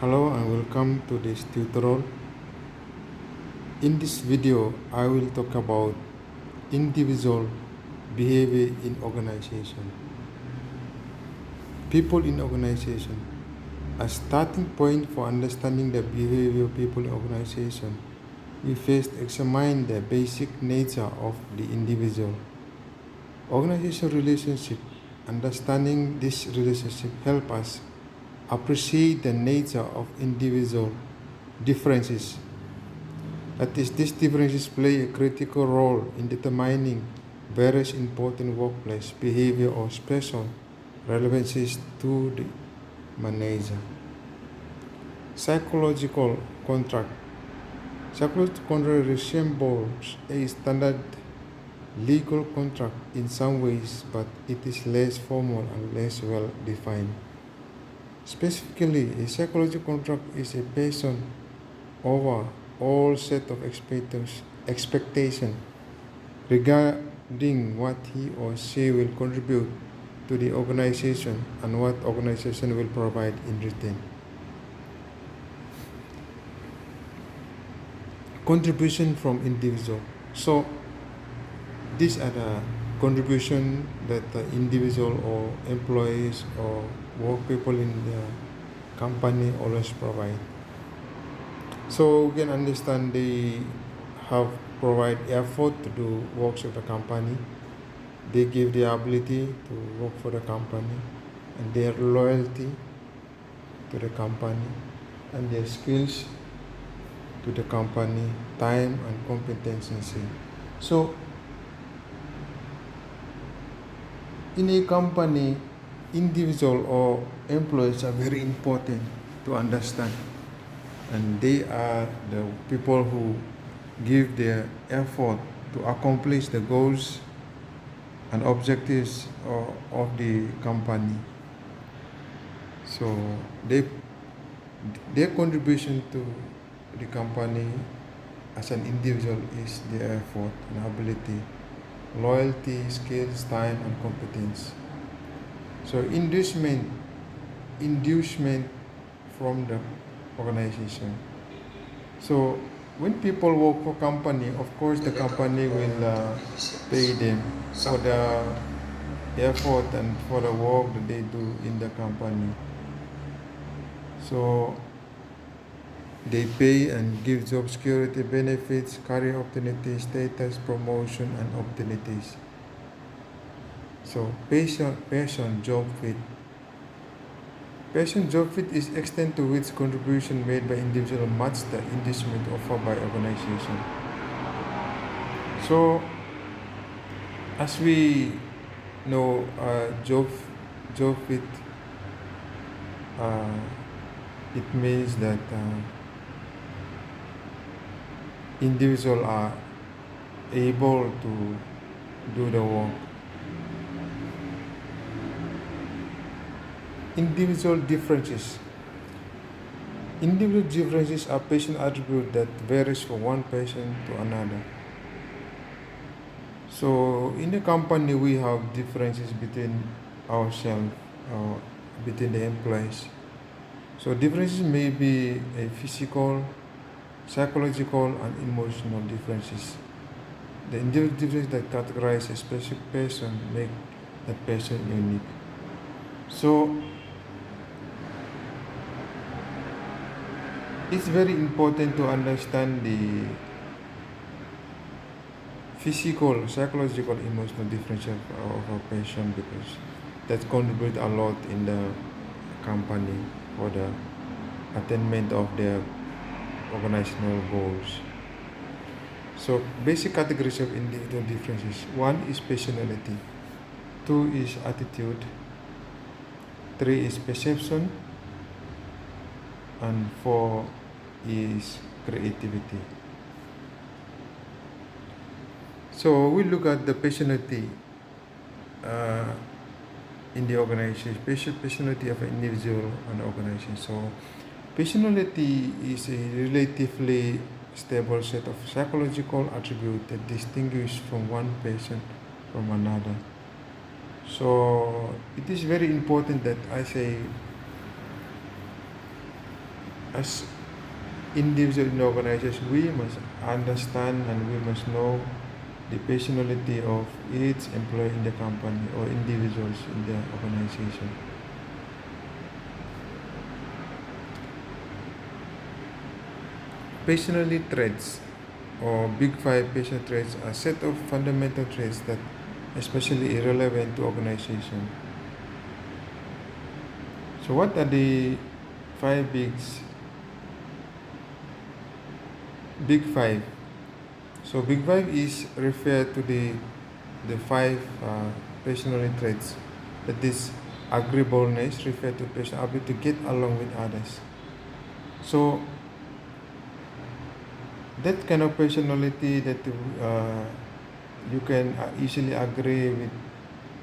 Hello and welcome to this tutorial. In this video, I will talk about individual behavior in organization. People in organization. A starting point for understanding the behavior of people in organization, we first examine the basic nature of the individual. Organization relationship. Understanding this relationship help us appreciate the nature of individual differences. That is, these differences play a critical role in determining various important workplace behavior or special relevancies to the manager. Psychological contract. Psychological contract resembles a standard legal contract in some ways, but it is less formal and less well defined. Specifically, a psychological contract is a person over all set of expectations regarding what he or she will contribute to the organization and what organization will provide in return. Contribution from individual. So these are the contribution that the individual or employees or work people in the company always provide. So we can understand they have provide effort to do works of the company. They give the ability to work for the company and their loyalty to the company and their skills to the company, time and competency. So in a company, individual or employees are very important to understand, and they are the people who give their effort to accomplish the goals and objectives of the company. So their contribution to the company as an individual is their effort and ability, loyalty, skills, time and competence. So inducement from the organization. So when people work for company, of course the company will pay them for the effort and for the work that they do in the company. So they pay and give job security, benefits, career opportunities, status, promotion and opportunities. So passion, job fit. Passion, job fit is extent to which contribution made by individual match the inducement offered by organization. So as we know, job fit, it means that individuals are able to do the work. Individual differences. Individual differences are person attributes that varies from one person to another. So in the company we have differences between ourselves or between the employees. So differences may be a physical, psychological and emotional differences. The individual differences that categorize a specific person make that person unique. So it's very important to understand the physical, psychological, emotional differences of a person, because that contribute a lot in the company for the attainment of their organizational goals. So basic categories of individual differences. 1 is personality, 2 is attitude, 3 is perception, and 4 is creativity. So we look at the personality in the organization, personality of an individual and organization. So personality is a relatively stable set of psychological attributes that distinguish from one person from another. So it is very important that I say as individual in the organization, we must understand and we must know the personality of each employee in the company or individuals in the organization. Personality traits or big five personal traits are a set of fundamental traits that are especially irrelevant to organization. So what are the five big five? So big five is referred to the five personality traits. That is agreeableness, referred to personal ability to get along with others. So that kind of personality that you can easily agree with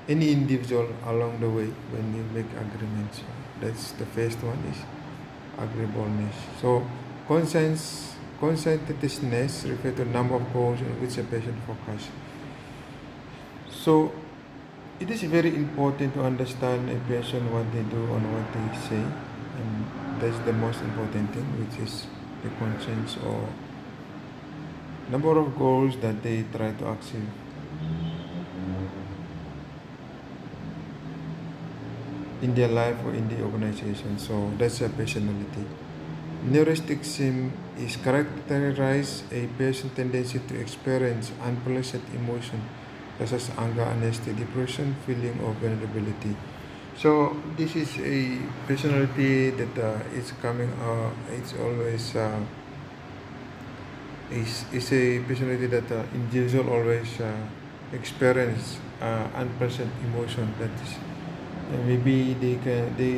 any individual along the way when you make agreements. That's the first one is agreeableness. So conscientiousness refers to number of goals in which a person focuses. So it is very important to understand a person, what they do and what they say, and that's the most important thing, which is the conscience or number of goals that they try to achieve. In their life or in the organization. So that's a personality. Neuroticism is characterized a person's tendency to experience unpleasant emotion such as anger, honesty, depression, feeling of vulnerability. So this is a personality that is coming. It's always is a personality that individual always experience unpleasant emotion. That is maybe they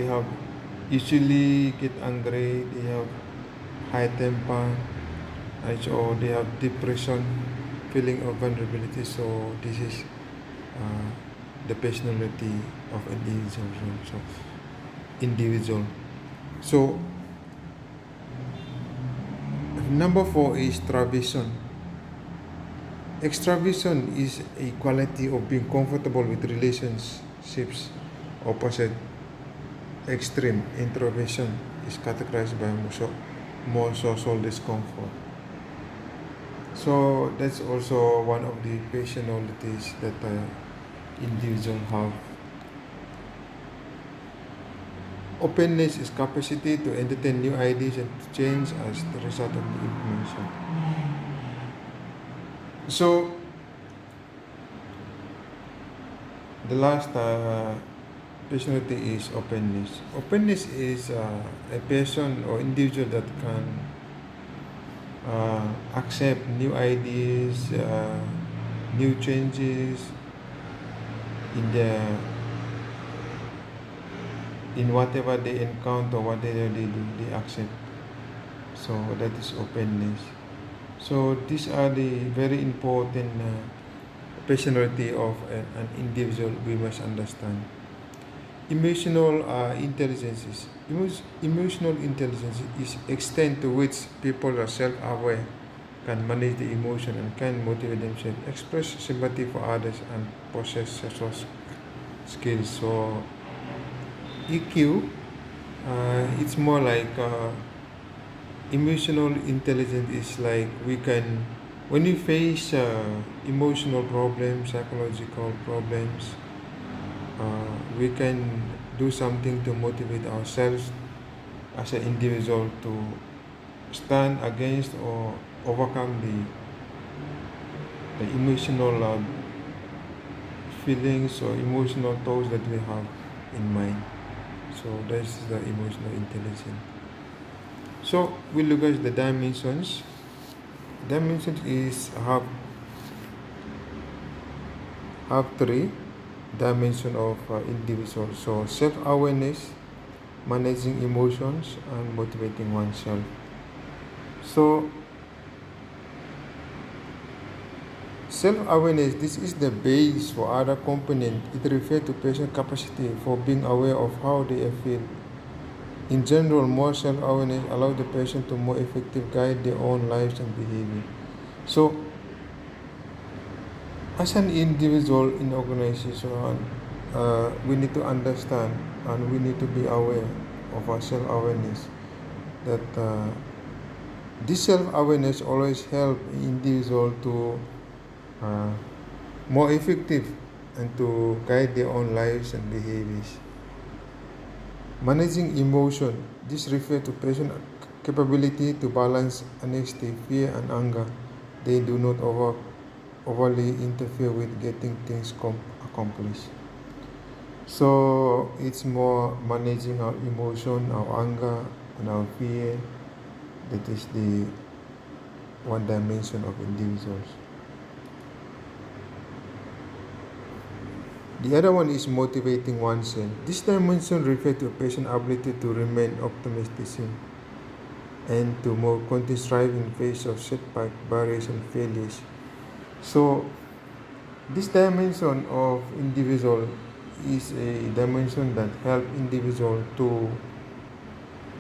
have easily get angry, they have high temper, or they have depression, feeling of vulnerability. So this is the personality of an individual. So number 4 is extravision. Extravision is a quality of being comfortable with relationships. Opposite extreme introversion is categorized by more social discomfort. So that's also one of the personalities that individuals have. Openness is capacity to entertain new ideas and to change as the result of the information. So the last personality is openness. Openness is a person or individual that can accept new ideas, new changes in whatever they encounter, whatever they do, they accept. So that is openness. So these are the very important personality of an individual we must understand. Emotional intelligence is extent to which people are self-aware, can manage the emotion and can motivate themselves, express sympathy for others and possess social skills. So EQ, it's more like emotional intelligence is like when we face emotional problems, psychological problems, we can do something to motivate ourselves as an individual to stand against or overcome the emotional feelings or emotional thoughts that we have in mind. So that's the emotional intelligence. So we look at the dimensions. Dimensions is have 3 dimension of individual. So self-awareness, managing emotions, and motivating oneself. So self-awareness, this is the base for other components. It refers to person's capacity for being aware of how they feel. In general, more self-awareness allows the person to more effectively guide their own lives and behavior. So as an individual in the organization, we need to understand and we need to be aware of our self-awareness. that this self-awareness always help individual to more effective and to guide their own lives and behaviors. Managing emotion. This refers to person's capability to balance honesty, fear, and anger. They do not overly interfere with getting things accomplished. So it's more managing our emotion, our anger, and our fear. That is the one dimension of individuals. The other one is motivating oneself. This dimension refers to a person's ability to remain optimistic and to more continue strive in face of setback, barriers, and failures. So this dimension of individual is a dimension that help individual to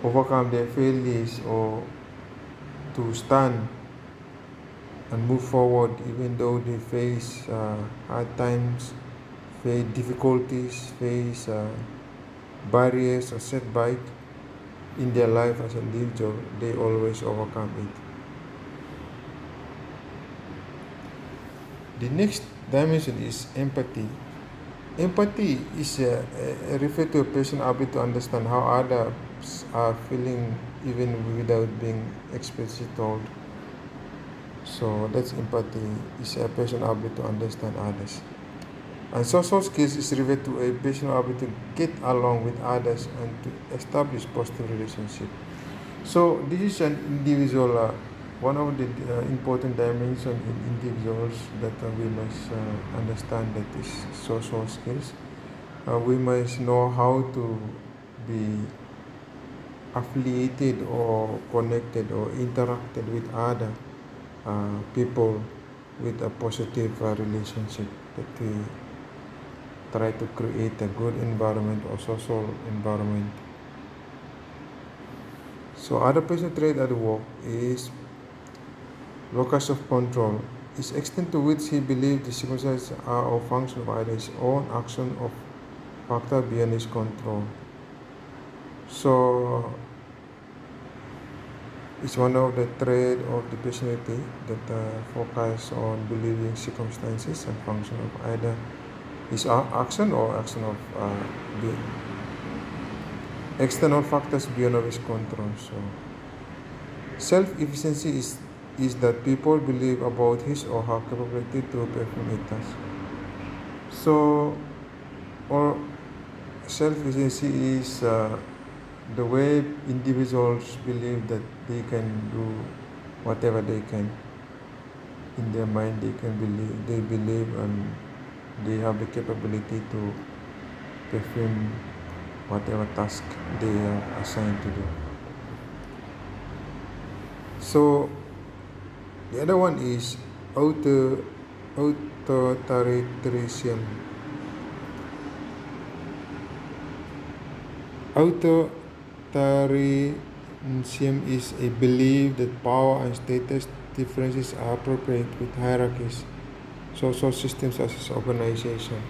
overcome their failures or to stand and move forward even though they face hard times, face difficulties, face barriers or setback in their life as an individual. They always overcome it. The next dimension is empathy. Empathy is referred to a person's ability to understand how others are feeling even without being explicitly told. So that's empathy, is a person's ability to understand others. And social skills is referred to a person's ability to get along with others and to establish positive relationships. So this is an individual, one of the important dimensions in individuals that we must understand, that is social skills. We must know how to be affiliated or connected or interacted with other people with a positive relationship, that we try to create a good environment or social environment. So other personal trait at work is locus of control, is extent to which he believes the circumstances are a function of either his own action or factor beyond his control. So it's one of the traits of the personality that focus on believing circumstances and function of either his action or action of the external factors beyond of his control. So self-efficiency is that people believe about his or her capability to perform a task. So, or self-efficiency is the way individuals believe that they can do whatever they can. In their mind, they believe and they have the capability to perform whatever task they are assigned to do. So the other one is authoritarianism. Authoritarianism is a belief that power and status differences are appropriate with hierarchies, social systems such as organization.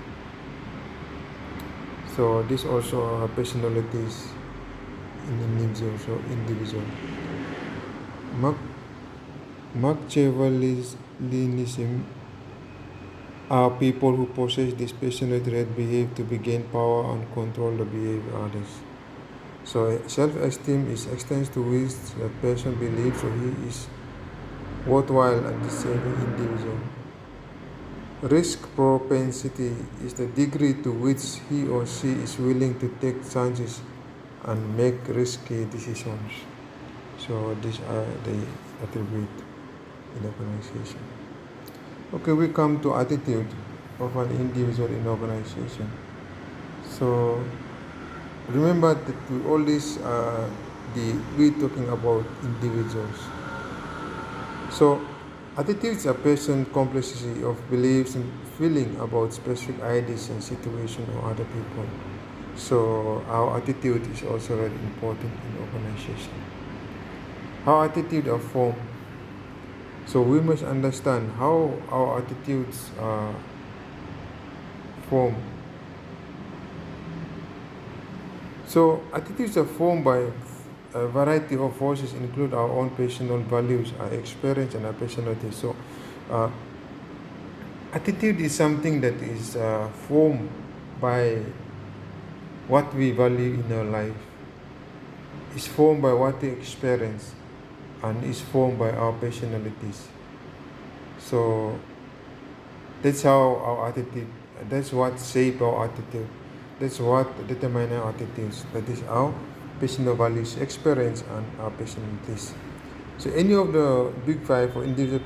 So this also are personalities in individual. Machiavellianism are people who possess this personality trait behave to gain power and control the behavior of others. So self-esteem is extends to which a person believes or he is worthwhile and deserving individual. Risk propensity is the degree to which he or she is willing to take chances and make risky decisions. So these are the attributes in organization. Okay, we come to attitude of an individual in organization. So remember that we always we're talking about individuals. So attitudes are person complexity of beliefs and feeling about specific ideas and situations or other people. So our attitude is also very important in organization. How attitudes are formed. So we must understand how our attitudes are formed. So attitudes are formed by a variety of forces include our own personal values, our experience, and our personality. So, attitude is something that is formed by what we value in our life, is formed by what we experience, and is formed by our personalities. So that's how our attitude, that's what shape our attitude, that's what determine our attitudes. That is our personal values, experience, and our personalities. So any of the big five for individual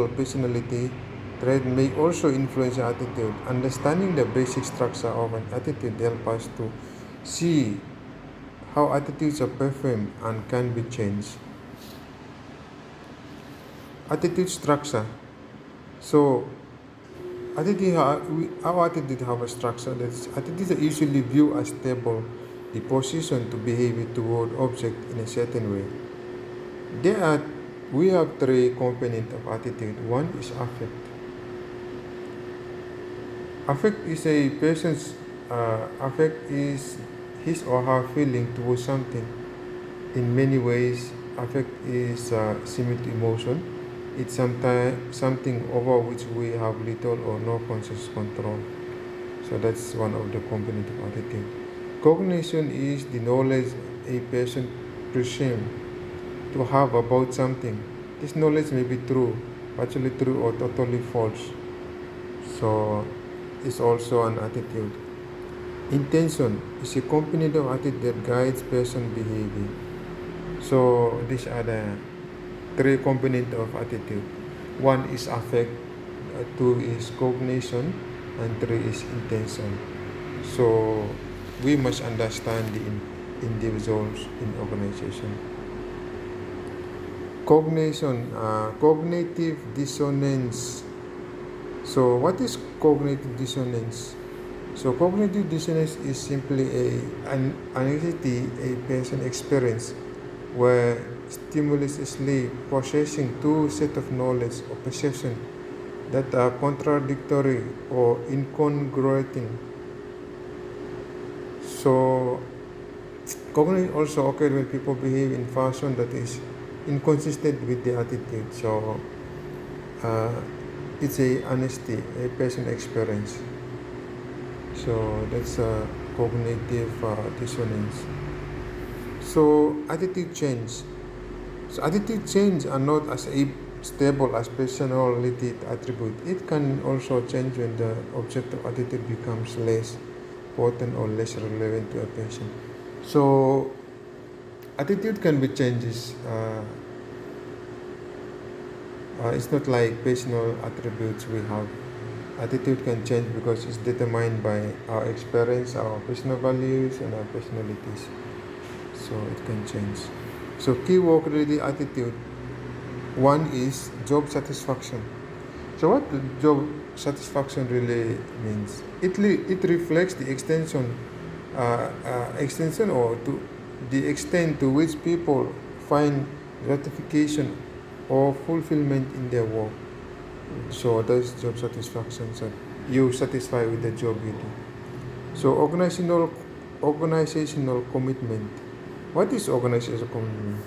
personality trait may also influence our attitude. Understanding the basic structure of an attitude helps us to see how attitudes are performed and can be changed. Attitude structure. So our attitude have a structure. That's attitudes are usually viewed as stable, the position to behave toward object in a certain way. We have three components of attitude. One is affect. Affect is a person's affect is his or her feeling towards something. In many ways, affect is similar to emotion. It's sometimes something over which we have little or no conscious control. So that's one of the components of attitude. Cognition is the knowledge a person presumes to have about something. This knowledge may be true, partially true, or totally false. So it's also an attitude. Intention is a component of attitude that guides person behavior. So these are the three components of attitude. One is affect, two is cognition, and three is intention. So we must understand the individuals in organization. Cognition, cognitive dissonance. So what is cognitive dissonance? So cognitive dissonance is simply an anxiety a person experiences where stimulus is processing two sets of knowledge or perception that are contradictory or incongruent. So cognition also occurs when people behave in fashion that is inconsistent with the attitude. So it's a honesty a person experience. So that's a cognitive dissonance. So attitude change. So attitude change are not as stable as personality attribute. It can also change when the objective attitude becomes less important or less relevant to a person. So attitude can be changes. It's not like personal attributes we have. Attitude can change because it's determined by our experience, our personal values, and our personalities. So it can change. So key work-related attitude. One is job satisfaction. So what job satisfaction really means? It reflects the extension or to the extent to which people find gratification or fulfillment in their work. So that's job satisfaction. So you satisfied with the job you do. So organizational commitment. What is organizational commitment?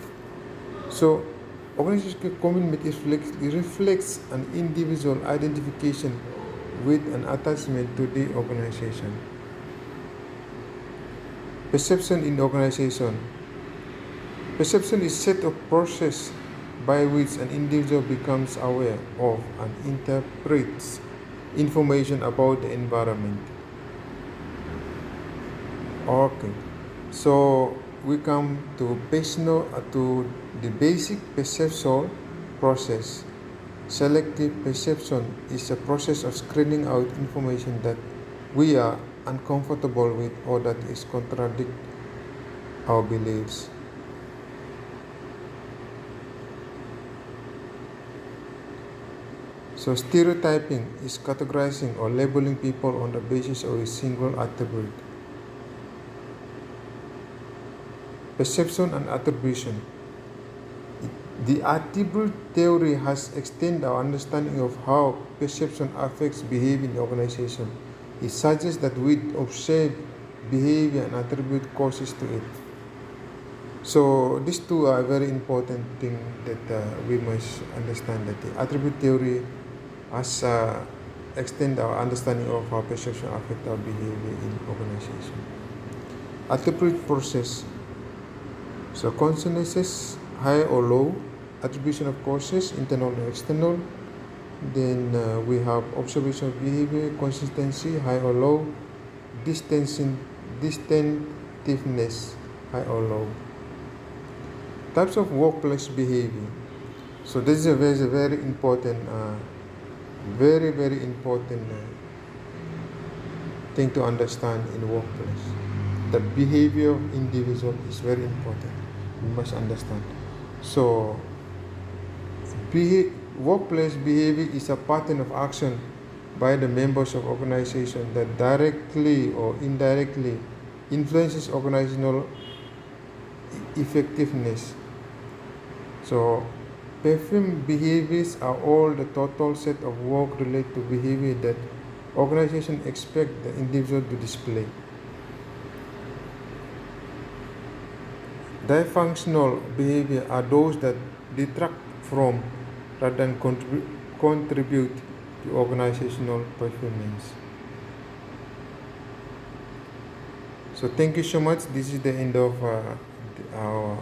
So organizational commitment reflects an individual identification with an attachment to the organization. Perception in organization. Perception is a set of process by which an individual becomes aware of and interprets information about the environment. Okay, so we come to the basic perceptual process. Selective perception is a process of screening out information that we are uncomfortable with or that is contradict our beliefs. So stereotyping is categorizing or labeling people on the basis of a single attribute. Perception and attribution. The attribute theory has extended our understanding of how perception affects behavior in the organization. It suggests that we observe behavior and attribute causes to it. So these two are very important thing that we must understand, that the attribute theory has extend our understanding of how perception affect our behavior in organization. Attribute process. So consequences, high or low, attribution of causes, internal and external. Then we have observation of behavior, consistency, high or low, distinctiveness, high or low. Types of workplace behavior. So this is a very important, very important thing to understand in workplace. The behavior of individual is very important. We must understand. So workplace behavior is a pattern of action by the members of organization that directly or indirectly influences organizational effectiveness. So perform behaviors are all the total set of work-related behavior that organizations expect the individual to display. Dysfunctional behavior are those that detract from rather than contribute to organizational performance. So thank you so much. This is the end of our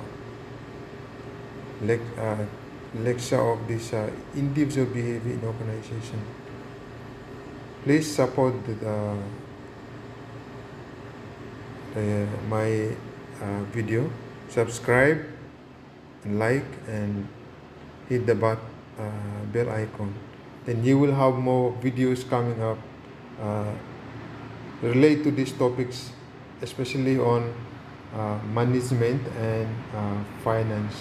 lecture of this individual behavior in organization. Please support my video, subscribe, like, and hit the bell icon. Then you will have more videos coming up related to these topics, especially on management and finance.